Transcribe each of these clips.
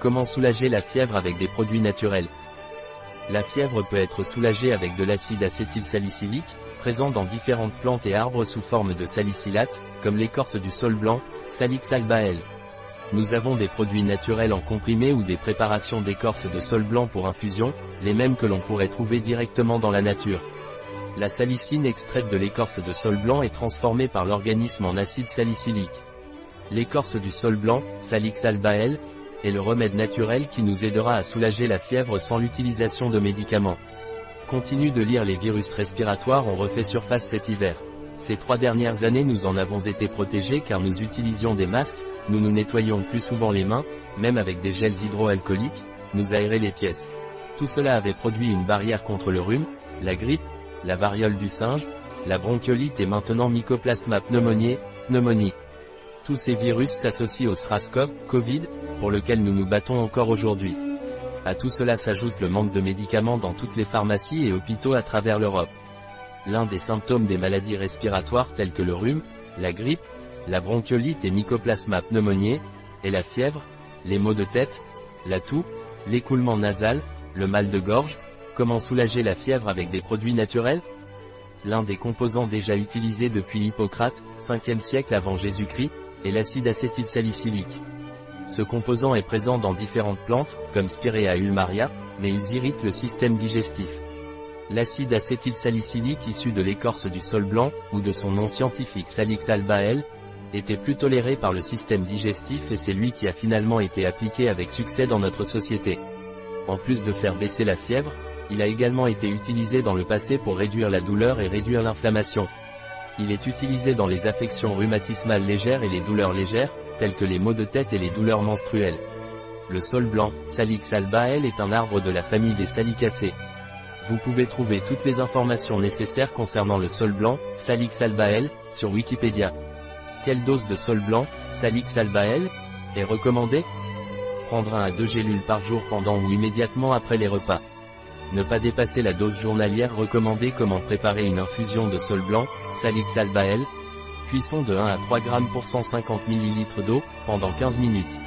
Comment soulager la fièvre avec des produits naturels? La fièvre peut être soulagée avec de l'acide acétylsalicylique, présent dans différentes plantes et arbres sous forme de salicylate, comme l'écorce du saule blanc, Salix alba-L. Nous avons des produits naturels en comprimé ou des préparations d'écorce de saule blanc pour infusion, les mêmes que l'on pourrait trouver directement dans la nature. La salicine extraite de l'écorce de saule blanc est transformée par l'organisme en acide salicylique. L'écorce du saule blanc, Salix alba-L, est le remède naturel qui nous aidera à soulager la fièvre sans l'utilisation de médicaments. Continue de lire. Les virus respiratoires ont refait surface cet hiver. Ces 3 dernières années nous en avons été protégés car nous utilisions des masques, nous nous nettoyions plus souvent les mains, même avec des gels hydroalcooliques, nous aérer les pièces. Tout cela avait produit une barrière contre le rhume, la grippe, la variole du singe, la bronchiolite et maintenant Mycoplasma pneumoniae, pneumonie. Tous ces virus s'associent au SRAS-CoV, Covid, pour lequel nous nous battons encore aujourd'hui. À tout cela s'ajoute le manque de médicaments dans toutes les pharmacies et hôpitaux à travers l'Europe. L'un des symptômes des maladies respiratoires telles que le rhume, la grippe, la bronchiolite et Mycoplasma pneumoniae, est la fièvre, les maux de tête, la toux, l'écoulement nasal, le mal de gorge. Comment soulager la fièvre avec des produits naturels? L'un des composants déjà utilisés depuis Hippocrate, 5e siècle avant Jésus-Christ, est l'acide acétylsalicylique. Ce composant est présent dans différentes plantes, comme Spirea ulmaria, mais ils irritent le système digestif. L'acide acétylsalicylique issu de l'écorce du saule blanc, ou de son nom scientifique Salix alba-L, était plus toléré par le système digestif et c'est lui qui a finalement été appliqué avec succès dans notre société. En plus de faire baisser la fièvre, il a également été utilisé dans le passé pour réduire la douleur et réduire l'inflammation. Il est utilisé dans les affections rhumatismales légères et les douleurs légères, telles que les maux de tête et les douleurs menstruelles. Le saule blanc, Salix alba-L, est un arbre de la famille des salicacées. Vous pouvez trouver toutes les informations nécessaires concernant le saule blanc, Salix alba-L, sur Wikipédia. Quelle dose de saule blanc, Salix alba-L, est recommandée? Prendre 1 à 2 gélules par jour pendant ou immédiatement après les repas. Ne pas dépasser la dose journalière recommandée. Comment préparer une infusion de saule blanc, Salix alba-L? Cuisson de 1 à 3 g pour 150 ml d'eau, pendant 15 minutes.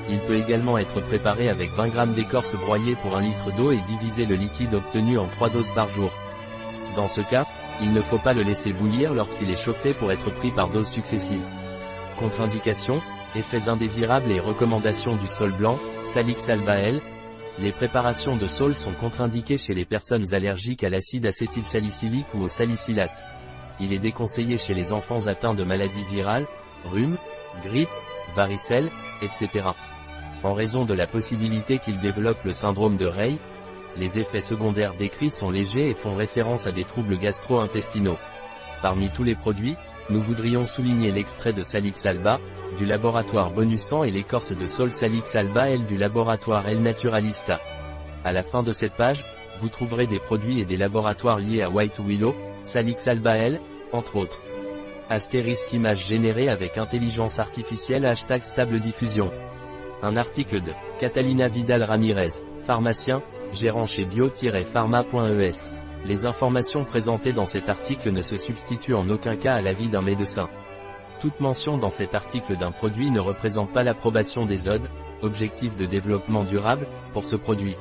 Il peut également être préparé avec 20 g d'écorce broyée pour 1 litre d'eau et diviser le liquide obtenu en 3 doses par jour. Dans ce cas, il ne faut pas le laisser bouillir lorsqu'il est chauffé pour être pris par doses successives. Contre-indications, effets indésirables et recommandations du saule blanc, Salix alba-L. Les préparations de saule sont contre-indiquées chez les personnes allergiques à l'acide acétylsalicylique ou au salicylate. Il est déconseillé chez les enfants atteints de maladies virales, rhume, grippe, varicelle, etc. En raison de la possibilité qu'ils développent le syndrome de Rey, les effets secondaires décrits sont légers et font référence à des troubles gastro-intestinaux. Parmi tous les produits, nous voudrions souligner l'extrait de Salix alba, du laboratoire Bonussan et l'écorce de saule Salix alba-L du laboratoire El Naturalista. À la fin de cette page, vous trouverez des produits et des laboratoires liés à White Willow, Salix alba-L, entre autres. Astérisque image générée avec intelligence artificielle #stable diffusion. Un article de Catalina Vidal Ramirez, pharmacien, gérant chez bio-pharma.es. Les informations présentées dans cet article ne se substituent en aucun cas à l'avis d'un médecin. Toute mention dans cet article d'un produit ne représente pas l'approbation des ODD, Objectifs de développement durable, pour ce produit.